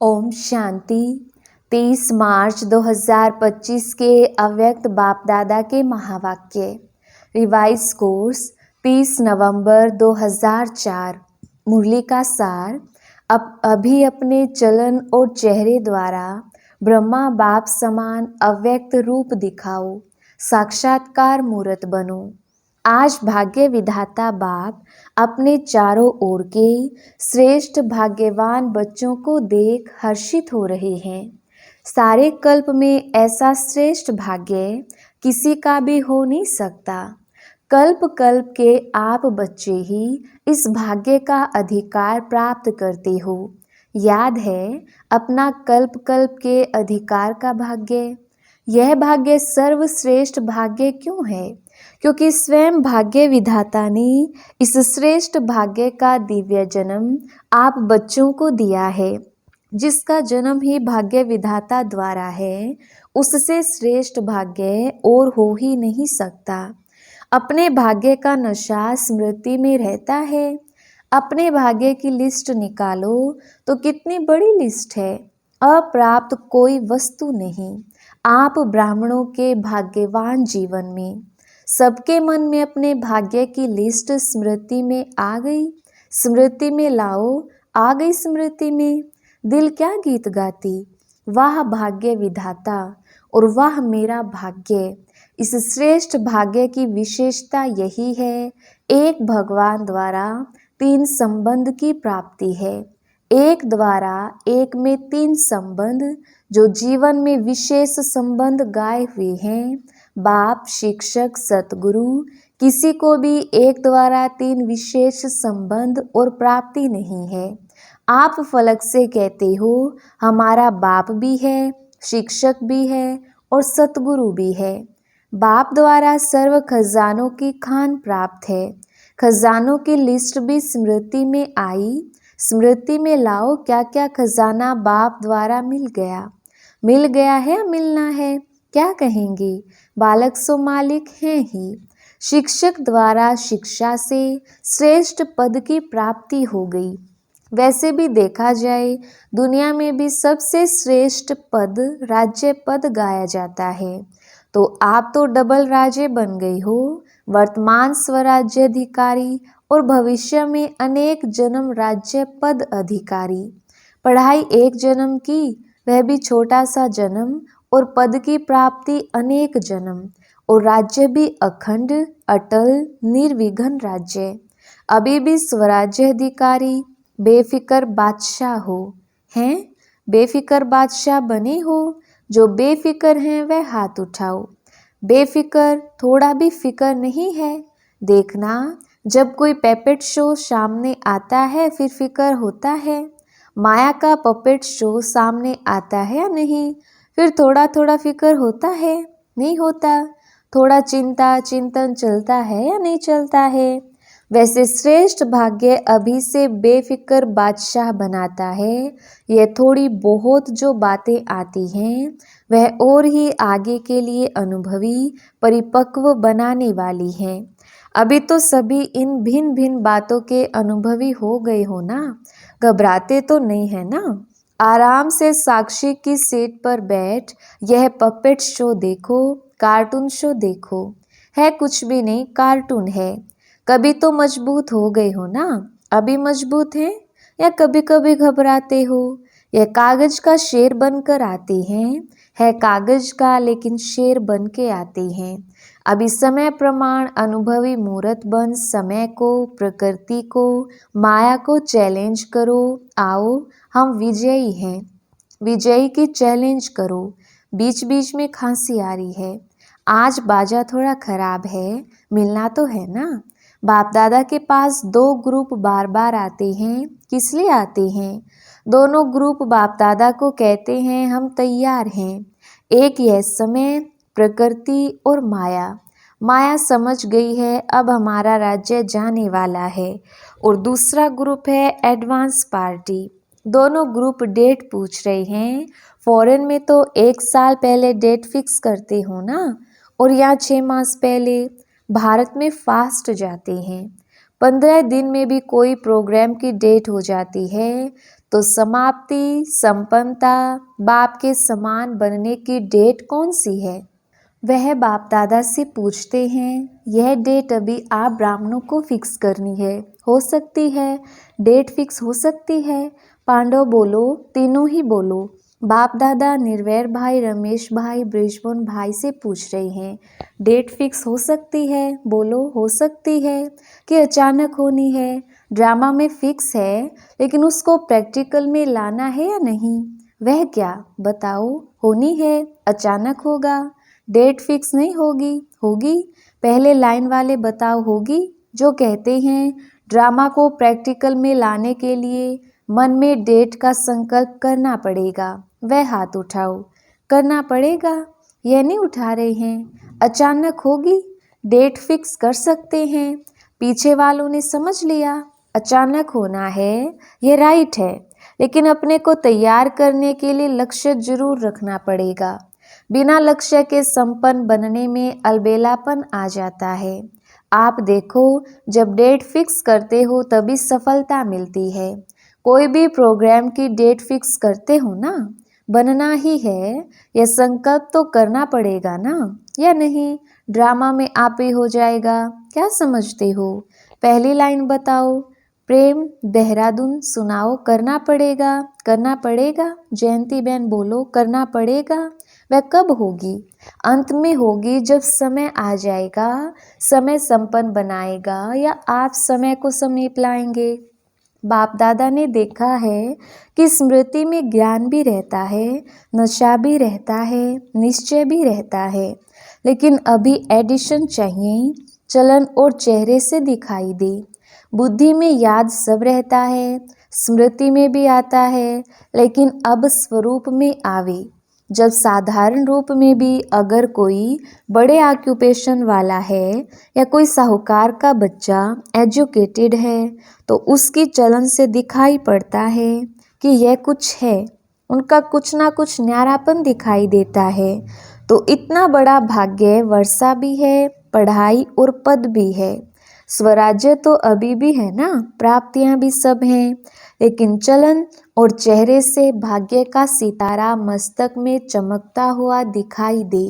ओम शांति। 23 मार्च 2025 के अव्यक्त बाप दादा के महावाक्य। रिवाइज कोर्स 30 नवंबर 2004। मुरली का सार। अब अभी अपने चलन और चेहरे द्वारा ब्रह्मा बाप समान अव्यक्त रूप दिखाओ, साक्षात्कार मूर्त बनो। आज भाग्य विधाता बाप अपने चारों ओर के श्रेष्ठ भाग्यवान बच्चों को देख हर्षित हो रहे हैं। सारे कल्प में ऐसा श्रेष्ठ भाग्य किसी का भी हो नहीं सकता। कल्प कल्प के आप बच्चे ही इस भाग्य का अधिकार प्राप्त करते हो। याद है अपना कल्प कल्प के अधिकार का भाग्य। यह भाग्य सर्वश्रेष्ठ भाग्य क्यों है? क्योंकि स्वयं भाग्य विधाता ने इस श्रेष्ठ भाग्य का दिव्य जन्म आप बच्चों को दिया है। जिसका जन्म ही भाग्य विधाता द्वारा है, उससे श्रेष्ठ भाग्य और हो ही नहीं सकता। अपने भाग्य का नशा स्मृति में रहता है। अपने भाग्य की लिस्ट निकालो तो कितनी बड़ी लिस्ट है। अप्राप्त कोई वस्तु नहीं। आप ब्राह्मणों के भाग्यवान जीवन में सबके मन में अपने भाग्य की लिस्ट स्मृति में आ गई। स्मृति में लाओ, आ गई स्मृति में। दिल क्या गीत गाती, वाह भाग्य विधाता और वाह मेरा भाग्य। इस श्रेष्ठ भाग्य की विशेषता यही है, एक भगवान द्वारा 3 संबंध की प्राप्ति है। एक द्वारा एक में 3 संबंध, जो जीवन में विशेष संबंध गाए हुए हैं। बाप, शिक्षक, सतगुरु, किसी को भी एक द्वारा 3 विशेष संबंध और प्राप्ति नहीं है। आप फलक से कहते हो हमारा बाप भी है, शिक्षक भी है और सतगुरु भी है। बाप द्वारा सर्व खजानों की खान प्राप्त है। खजानों की लिस्ट भी स्मृति में आई। स्मृति में लाओ क्या क्या खजाना बाप द्वारा मिल गया है, मिलना है। क्या कहेंगे, बालक सो मालिक हैं ही। शिक्षक द्वारा शिक्षा से श्रेष्ठ पद की प्राप्ति हो गई। वैसे भी देखा जाए दुनिया में भी सबसे श्रेष्ठ पद राज्य पद गाया जाता है। तो आप तो डबल राजे बन गई हो, वर्तमान स्वराज्य अधिकारी और भविष्य में अनेक जन्म राज्य पद अधिकारी। पढ़ाई एक जन्म की, वह भी छोटा सा जन्म, और पद की प्राप्ति अनेक जन्म, और राज्य भी अखंड अटल निर्विघ्न राज्य। अभी भी स्वराज्य अधिकारी बेफिक्र बादशाह हो हैं। बेफिक्र बादशाह बने हो। जो बेफिक्र हैं वह हाथ उठाओ। बेफिक्र थोड़ा भी फिक्र नहीं है। देखना जब कोई पैपेट शो सामने आता है फिर फिक्र होता है। माया का पपेट शो सामने आता है या नहीं, फिर थोड़ा थोड़ा फिक्र होता है, नहीं होता। थोड़ा चिंता चिंतन चलता है या नहीं चलता है। वैसे श्रेष्ठ भाग्य अभी से बेफिक्र बादशाह बनाता है। यह थोड़ी बहुत जो बातें आती हैं वह और ही आगे के लिए अनुभवी परिपक्व बनाने वाली हैं। अभी तो सभी इन भिन्न भिन्न बातों के अनुभवी हो गए हो ना, घबराते तो नहीं है ना। आराम से साक्षी की सीट पर बैठ यह पपेट शो देखो, कार्टून शो देखो। है कुछ भी नहीं, कार्टून है। कभी तो मजबूत हो गए हो ना, अभी मजबूत हैं या कभी कभी घबराते हो। यह कागज का शेर बनकर आते हैं, है कागज का लेकिन शेर बन के आते हैं। अभी समय प्रमाण अनुभवी मूर्त बन समय को, प्रकृति को, माया को चैलेंज करो। आओ हम विजयी हैं। विजयी की चैलेंज करो। बीच बीच में खांसी आ रही है, आज बाजा थोड़ा खराब है, मिलना तो है ना। बाप दादा के पास 2 ग्रुप बार बार आते हैं। किस लिए आते हैं? दोनों ग्रुप बाप दादा को कहते हैं हम तैयार हैं। एक यह समय, प्रकृति और माया। माया समझ गई है अब हमारा राज्य जाने वाला है। और दूसरा ग्रुप है एडवांस पार्टी। दोनों ग्रुप डेट पूछ रहे हैं। फॉरेन में तो 1 साल पहले डेट फिक्स करते हो ना, और यहाँ 6 मास पहले। भारत में फास्ट जाते हैं। 15 दिन में भी कोई प्रोग्राम की डेट हो जाती है तो समाप्ति, संपन्नता, बाप के समान बनने की डेट कौन सी है? वह बाप दादा से पूछते हैं। यह डेट अभी आप ब्राह्मणों को फिक्स करनी है। हो सकती है डेट फिक्स हो सकती है। पांडव बोलो, तीनों ही बोलो। बाप दादा निर्वैर भाई, रमेश भाई, ब्रिजमोहन भाई से पूछ रहे हैं, डेट फिक्स हो सकती है? बोलो, हो सकती है कि अचानक होनी है? ड्रामा में फिक्स है, लेकिन उसको प्रैक्टिकल में लाना है या नहीं? वह क्या बताओ? होनी है, अचानक होगा। डेट फिक्स नहीं होगी? होगी। पहले लाइन वाले बताओ, होगी? जो कहते हैं ड्रामा को प्रैक्टिकल में लाने के लिए मन में डेट का संकल्प करना पड़ेगा, वह हाथ उठाओ। करना पड़ेगा? यह नहीं उठा रहे हैं। अचानक होगी, डेट फिक्स कर सकते हैं। पीछे वालों ने समझ लिया अचानक होना है, यह राइट है, लेकिन अपने को तैयार करने के लिए लक्ष्य जरूर रखना पड़ेगा। बिना लक्ष्य के संपन्न बनने में अलबेलापन आ जाता है। आप देखो, जब डेट फिक्स करते हो तभी सफलता मिलती है। कोई भी प्रोग्राम की डेट फिक्स करते हो ना, बनना ही है, यह संकल्प तो करना पड़ेगा ना, या नहीं? ड्रामा में आप ही हो जाएगा। क्या समझते हो? पहली लाइन बताओ। प्रेम देहरादून सुनाओ। करना पड़ेगा, करना पड़ेगा। जयंती बहन बोलो, करना पड़ेगा। वह कब होगी? अंत में होगी, जब समय आ जाएगा। समय संपन्न बनाएगा या आप समय को समीप लाएंगे? बाप दादा ने देखा है कि स्मृति में ज्ञान भी रहता है, नशा भी रहता है, निश्चय भी रहता है, लेकिन अभी एडिशन चाहिए, चलन और चेहरे से दिखाई दे। बुद्धि में याद सब रहता है, स्मृति में भी आता है, लेकिन अब स्वरूप में आवे। जब साधारण रूप में भी अगर कोई बड़े ऑक्यूपेशन वाला है या कोई साहूकार का बच्चा एजुकेटेड है, तो उसकी चलन से दिखाई पड़ता है कि यह कुछ है, उनका कुछ ना कुछ न्यारापन दिखाई देता है। तो इतना बड़ा भाग्य वर्षा भी है, पढ़ाई और पद भी है, स्वराज्य तो अभी भी है ना, प्राप्तियां भी सब हैं, लेकिन चलन और चेहरे से भाग्य का सितारा मस्तक में चमकता हुआ दिखाई दे,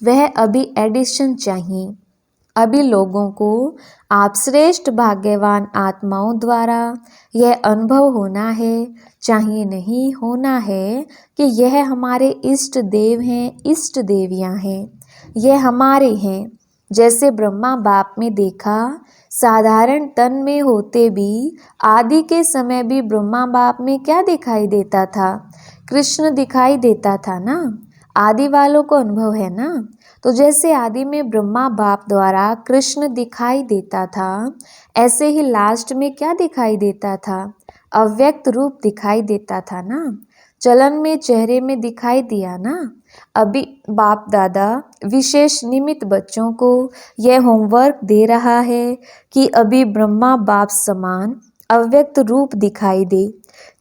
वह अभी एडिशन चाहिए। अभी लोगों को आप श्रेष्ठ भाग्यवान आत्माओं द्वारा यह अनुभव होना है, चाहिए नहीं होना है कि यह हमारे इष्ट देव हैं, इष्ट देवियां हैं, यह हमारे हैं। जैसे ब्रह्मा बाप में देखा, साधारण तन में होते भी आदि के समय भी ब्रह्मा बाप में क्या दिखाई देता था? कृष्ण दिखाई देता था ना। आदि वालों को अनुभव है ना। तो जैसे आदि में ब्रह्मा बाप द्वारा कृष्ण दिखाई देता था, ऐसे ही लास्ट में क्या दिखाई देता था? अव्यक्त रूप दिखाई देता था ना। चलन में चेहरे में दिखाई दिया ना। अभी बाप दादा विशेष निमित्त बच्चों को यह होमवर्क दे रहा है कि अभी ब्रह्मा बाप समान अव्यक्त रूप दिखाई दे।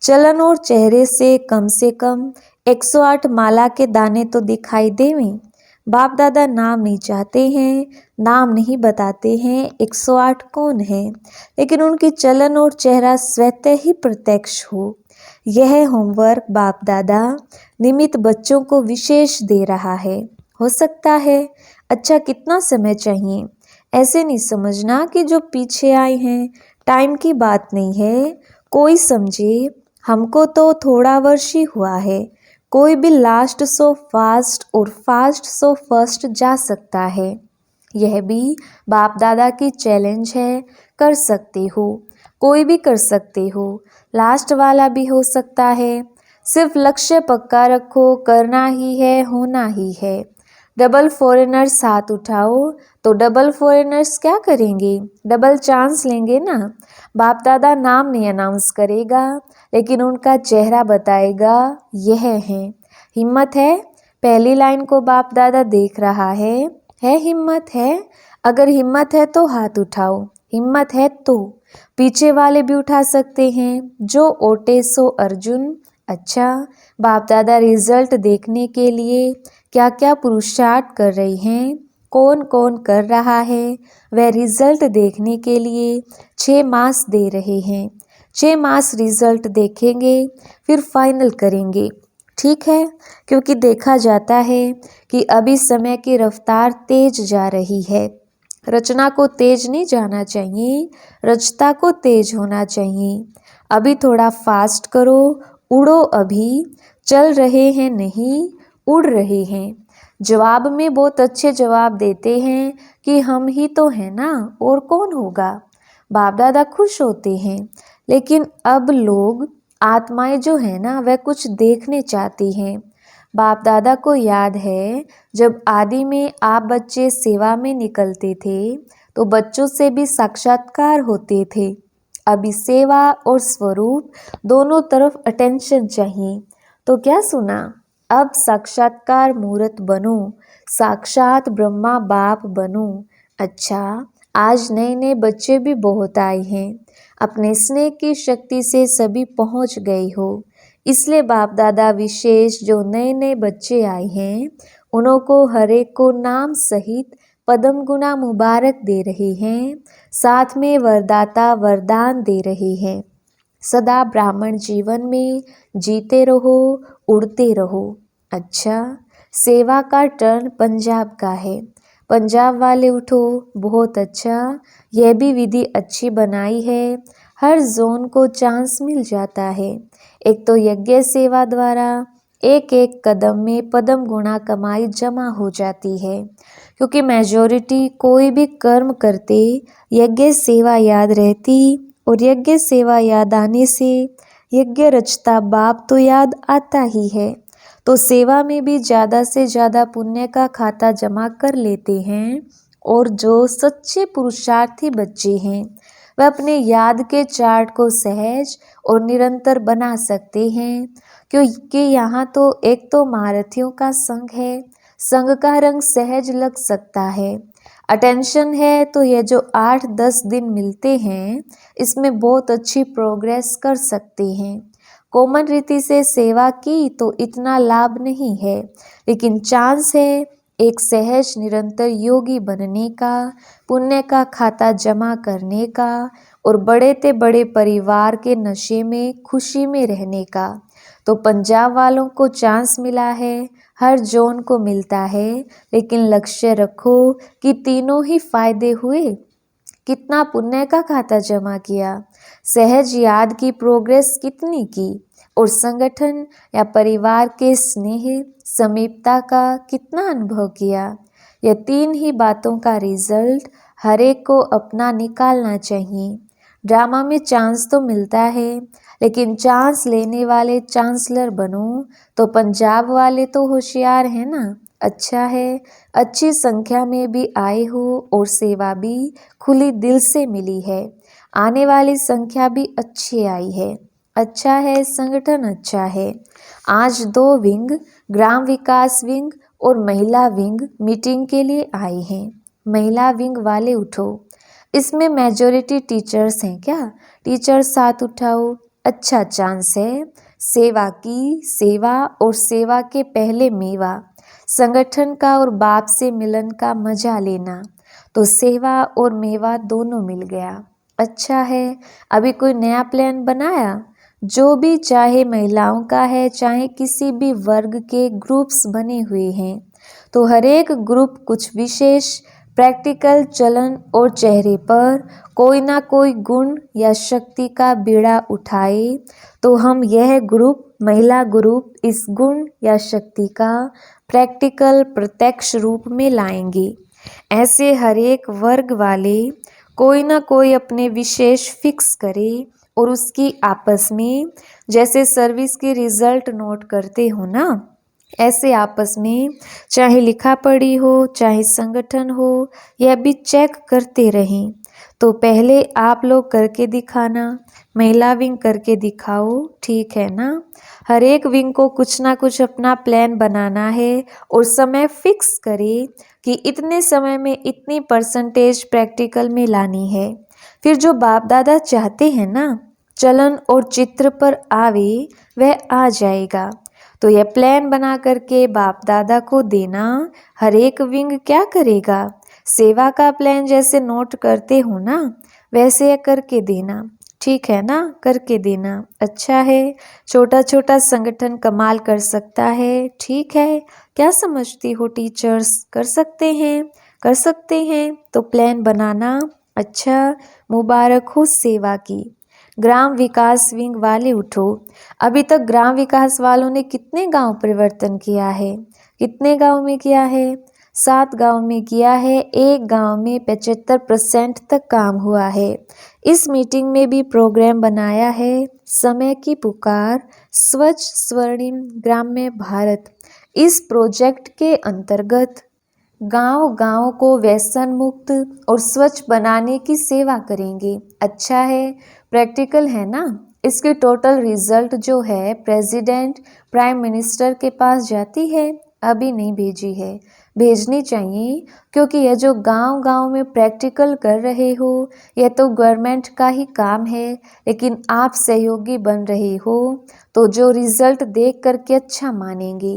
चलन और चेहरे से कम 108 माला के दाने तो दिखाई देवें। बाप दादा नाम नहीं चाहते हैं, नाम नहीं बताते हैं 108 कौन है, लेकिन उनकी चलन और चेहरा स्वतः ही प्रत्यक्ष हो। यह होमवर्क बाप दादा निमित्त बच्चों को विशेष दे रहा है। हो सकता है। अच्छा, कितना समय चाहिए? ऐसे नहीं समझना कि जो पीछे आए हैं, टाइम की बात नहीं है। कोई समझे हमको तो थोड़ा वर्ष ही हुआ है, कोई भी लास्ट सो फास्ट और फास्ट सो फर्स्ट जा सकता है। यह भी बाप दादा की चैलेंज है, कर सकते हो, कोई भी कर सकते हो, लास्ट वाला भी हो सकता है। सिर्फ लक्ष्य पक्का रखो, करना ही है, होना ही है। डबल फॉरेनर्स हाथ उठाओ। तो डबल फॉरेनर्स क्या करेंगे? डबल चांस लेंगे ना। बाप दादा नाम नहीं अनाउंस करेगा, लेकिन उनका चेहरा बताएगा यह है। हिम्मत है? पहली लाइन को बाप दादा देख रहा है हिम्मत है? अगर हिम्मत है तो हाथ उठाओ। हिम्मत है तो पीछे वाले भी उठा सकते हैं। जो ओटे सो अर्जुन। अच्छा, बाप दादा रिजल्ट देखने के लिए क्या क्या पुरुषार्थ कर रहे हैं, कौन कौन कर रहा है, वह रिजल्ट देखने के लिए 6 मास दे रहे हैं। 6 मास रिजल्ट देखेंगे, फिर फाइनल करेंगे, ठीक है। क्योंकि देखा जाता है कि अभी समय की रफ्तार तेज जा रही है। रचना को तेज नहीं जाना चाहिए, रचता को तेज होना चाहिए। अभी थोड़ा फास्ट करो, उड़ो अभी, चल रहे हैं नहीं, उड़ रहे हैं। जवाब में बहुत अच्छे जवाब देते हैं कि हम ही तो हैं ना, और कौन होगा। बाप दादा खुश होते हैं, लेकिन अब लोग आत्माएं जो है ना वह कुछ देखने चाहती हैं। बाप दादा को याद है जब आदि में आप बच्चे सेवा में निकलते थे तो बच्चों से भी साक्षात्कार होते थे। अभी सेवा और स्वरूप दोनों तरफ अटेंशन चाहिए। तो क्या सुना, अब साक्षात्कार मूर्त बनो, साक्षात ब्रह्मा बाप बनो। अच्छा, आज नए नए बच्चे भी बहुत आए हैं, अपने स्नेह की शक्ति से सभी पहुंच गए हो। इसलिए बाप दादा विशेष जो नए नए बच्चे आए हैं उन्हों को हर एक को नाम सहित पदम गुना मुबारक दे रहे हैं, साथ में वरदाता वरदान दे रहे हैं। सदा ब्राह्मण जीवन में जीते रहो, उड़ते रहो। अच्छा, सेवा का टर्न पंजाब का है। पंजाब वाले उठो, बहुत अच्छा, यह भी विधि अच्छी बनाई है। हर जोन को चांस मिल जाता है। एक तो यज्ञ सेवा द्वारा एक एक कदम में पदम गुणा कमाई जमा हो जाती है, क्योंकि मेजॉरिटी कोई भी कर्म करते यज्ञ सेवा याद रहती, और यज्ञ सेवा याद आने से यज्ञ रचता बाप तो याद आता ही है। तो सेवा में भी ज़्यादा से ज़्यादा पुण्य का खाता जमा कर लेते हैं। और जो सच्चे पुरुषार्थी बच्चे हैं वह अपने याद के चार्ट को सहज और निरंतर बना सकते हैं, क्योंकि यहाँ तो एक तो महारथियों का संग है, संग का रंग सहज लग सकता है। अटेंशन है तो ये जो 8-10 दिन मिलते हैं इसमें बहुत अच्छी प्रोग्रेस कर सकते हैं। कॉमन रीति से सेवा की तो इतना लाभ नहीं है, लेकिन चांस है एक सहज निरंतर योगी बनने का, पुण्य का खाता जमा करने का, और बड़े ते बड़े परिवार के नशे में खुशी में रहने का। तो पंजाब वालों को चांस मिला है, हर जोन को मिलता है, लेकिन लक्ष्य रखो कि तीनों ही फायदे हुए। कितना पुण्य का खाता जमा किया, सहज याद की प्रोग्रेस कितनी की, और संगठन या परिवार के स्नेह समीपता का कितना अनुभव किया। यह 3 ही बातों का रिजल्ट हर एक को अपना निकालना चाहिए। ड्रामा में चांस तो मिलता है, लेकिन चांस लेने वाले चांसलर बनो। तो पंजाब वाले तो होशियार है ना। अच्छा है, अच्छी संख्या में भी आए हो और सेवा भी खुली दिल से मिली है। आने वाली संख्या भी अच्छी आई है। अच्छा है, संगठन अच्छा है। आज 2 विंग, ग्राम विकास विंग और महिला विंग मीटिंग के लिए आए हैं। महिला विंग वाले उठो, इसमें मेजॉरिटी टीचर्स हैं क्या? टीचर्स साथ उठाओ, अच्छा चांस है। सेवा की, सेवा और सेवा के पहले मेवा, संगठन का और बाप से मिलन का मजा लेना। तो सेवा और मेवा दोनों मिल गया। अच्छा है, अभी कोई नया प्लान बनाया? जो भी, चाहे महिलाओं का है चाहे किसी भी वर्ग के ग्रुप्स बने हुए हैं, तो हर एक ग्रुप कुछ विशेष प्रैक्टिकल चलन और चेहरे पर कोई ना कोई गुण या शक्ति का बीड़ा उठाए। तो हम यह ग्रुप, महिला ग्रुप, इस गुण या शक्ति का प्रैक्टिकल प्रत्यक्ष रूप में लाएंगे। ऐसे हर एक वर्ग वाले कोई ना कोई अपने विशेष फिक्स करे और उसकी आपस में, जैसे सर्विस की रिजल्ट नोट करते हो ना, ऐसे आपस में चाहे लिखा पढ़ी हो चाहे संगठन हो, यह भी चेक करते रहें। तो पहले आप लोग करके दिखाना, महिला विंग करके दिखाओ, ठीक है ना। हर एक विंग को कुछ ना कुछ अपना प्लान बनाना है और समय फिक्स करे कि इतने समय में इतनी परसेंटेज प्रैक्टिकल में लानी है। फिर जो बाप दादा चाहते हैं ना चलन और चित्र पर आवे, वह आ जाएगा। तो यह प्लान बना करके बाप दादा को देना। हर एक विंग क्या करेगा, सेवा का प्लान जैसे नोट करते हो ना वैसे यह करके देना। ठीक है ना, करके देना। अच्छा है, छोटा छोटा संगठन कमाल कर सकता है। ठीक है, क्या समझती हो टीचर्स, कर सकते हैं? कर सकते हैं तो प्लान बनाना। अच्छा, मुबारक हो सेवा की। ग्राम विकास विंग वाले उठो। अभी तक ग्राम विकास वालों ने कितने गांव परिवर्तन किया है? कितने गांव में किया है? 7 गांव में किया है। एक गांव में 75% तक काम हुआ है। इस मीटिंग में भी प्रोग्राम बनाया है। समय की पुकार, स्वच्छ स्वर्णिम ग्राम्य भारत। इस प्रोजेक्ट के अंतर्गत गांव-गांव को व्यसन मुक्त और स्वच्छ बनाने की सेवा करेंगे। अच्छा है, प्रैक्टिकल है ना। इसकी टोटल रिजल्ट जो है प्रेसिडेंट प्राइम मिनिस्टर के पास जाती है। अभी नहीं भेजी है, भेजनी चाहिए, क्योंकि यह जो गांव-गांव में प्रैक्टिकल कर रहे हो यह तो गवर्नमेंट का ही काम है, लेकिन आप सहयोगी बन रहे हो तो जो रिजल्ट देख करके अच्छा मानेंगे।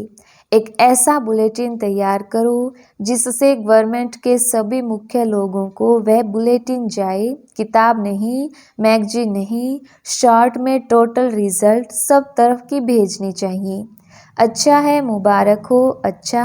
एक ऐसा बुलेटिन तैयार करो जिससे गवर्नमेंट के सभी मुख्य लोगों को वह बुलेटिन जाए, किताब नहीं, मैगजीन नहीं, शॉर्ट में टोटल रिजल्ट सब तरफ की भेजनी चाहिए। अच्छा है, मुबारक हो। अच्छा,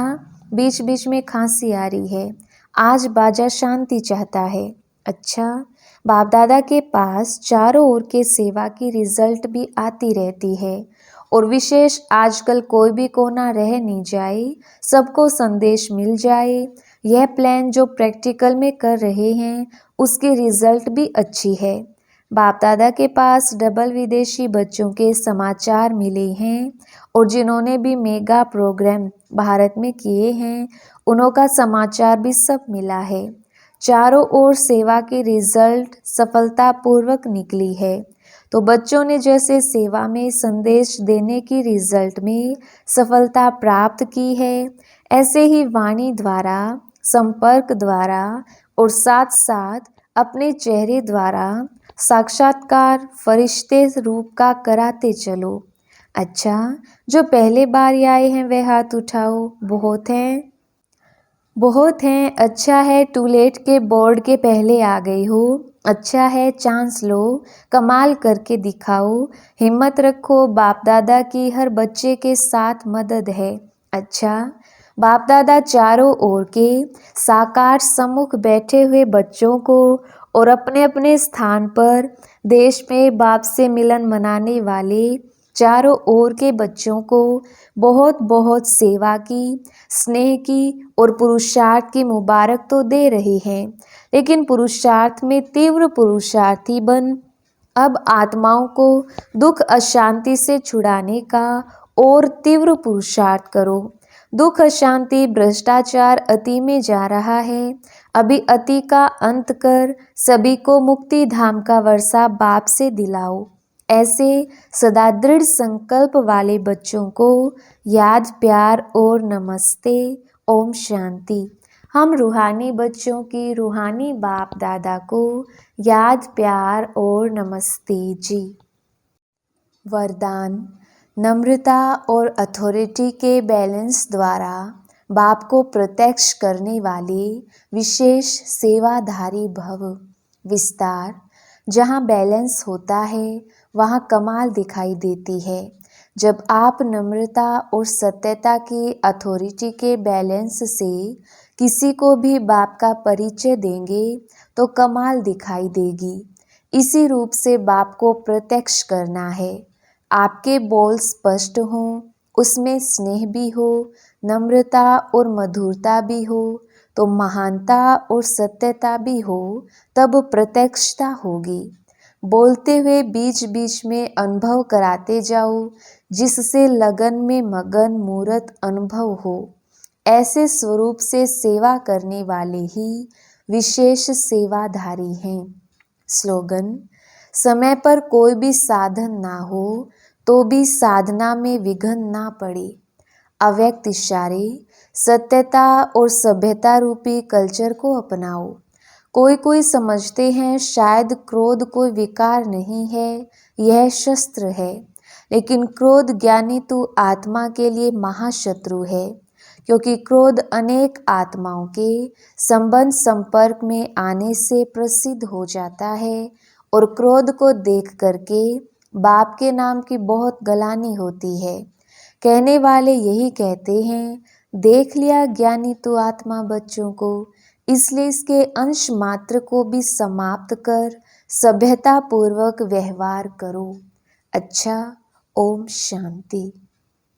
बीच बीच में खांसी आ रही है, आज बाजा शांति चाहता है। अच्छा, बाप दादा के पास चारों ओर के सेवा की रिजल्ट भी आती रहती है, और विशेष आजकल कोई भी कोना रह नहीं जाए, सबको संदेश मिल जाए। यह प्लान जो प्रैक्टिकल में कर रहे हैं उसकी रिजल्ट भी अच्छी है। बाप दादा के पास डबल विदेशी बच्चों के समाचार मिले हैं, और जिन्होंने भी मेगा प्रोग्राम भारत में किए हैं उन्हों का समाचार भी सब मिला है। चारों ओर सेवा की रिजल्ट सफलतापूर्वक निकली है। तो बच्चों ने जैसे सेवा में संदेश देने की रिजल्ट में सफलता प्राप्त की है, ऐसे ही वाणी द्वारा, संपर्क द्वारा और साथ साथ अपने चेहरे द्वारा साक्षात्कार फरिश्ते रूप का कराते चलो। अच्छा, जो पहले बार आए हैं वह हाथ उठाओ। बहुत हैं, बहुत हैं। अच्छा है, टूलेट के बोर्ड के पहले आ गई हो। अच्छा है, चांस लो, कमाल करके दिखाओ, हिम्मत रखो, बाप दादा की हर बच्चे के साथ मदद है। अच्छा, बाप दादा चारों ओर के साकार सम्मुख बैठे हुए बच्चों को और अपने अपने स्थान पर देश में बाप से मिलन मनाने वाले चारों ओर के बच्चों को बहुत बहुत सेवा की, स्नेह की और पुरुषार्थ की मुबारक तो दे रहे हैं, लेकिन पुरुषार्थ में तीव्र पुरुषार्थी बन अब आत्माओं को दुख अशांति से छुड़ाने का और तीव्र पुरुषार्थ करो। दुख अशांति भ्रष्टाचार अति में जा रहा है, अभी अति का अंत कर सभी को मुक्ति धाम का वर्षा बाप से दिलाओ। ऐसे सदा दृढ़ संकल्प वाले बच्चों को याद, प्यार और नमस्ते। ओम शांति। हम रूहानी बच्चों की रूहानी बाप दादा को याद, प्यार और नमस्ते जी। वरदान, नम्रता और अथॉरिटी के बैलेंस द्वारा बाप को प्रत्यक्ष करने वाले विशेष सेवाधारी भव। विस्तार, जहाँ बैलेंस होता है वहाँ कमाल दिखाई देती है। जब आप नम्रता और सत्यता की अथॉरिटी के बैलेंस से किसी को भी बाप का परिचय देंगे तो कमाल दिखाई देगी। इसी रूप से बाप को प्रत्यक्ष करना है। आपके बोल स्पष्ट हों, उसमें स्नेह भी हो, नम्रता और मधुरता भी हो, तो महानता और सत्यता भी हो, तब प्रत्यक्षता होगी। बोलते हुए बीच बीच में अनुभव कराते जाओ, जिससे लगन में मगन मूर्त अनुभव हो। ऐसे स्वरूप से सेवा करने वाले ही विशेष सेवाधारी हैं। स्लोगन, समय पर कोई भी साधन ना हो तो भी साधना में विघ्न ना पड़े। अव्यक्त इशारे, सत्यता और सभ्यता रूपी कल्चर को अपनाओ। कोई कोई समझते हैं शायद क्रोध कोई विकार नहीं है, यह शस्त्र है, लेकिन क्रोध ज्ञानी तो आत्मा के लिए महाशत्रु है, क्योंकि क्रोध अनेक आत्माओं के संबंध संपर्क में आने से प्रसिद्ध हो जाता है और क्रोध को देख करके बाप के नाम की बहुत गलानी होती है। कहने वाले यही कहते हैं, देख लिया ज्ञानी तू आत्मा बच्चों को, इसलिए इसके अंश मात्र को भी समाप्त कर सभ्यता पूर्वक व्यवहार करो। अच्छा, ओम शांति।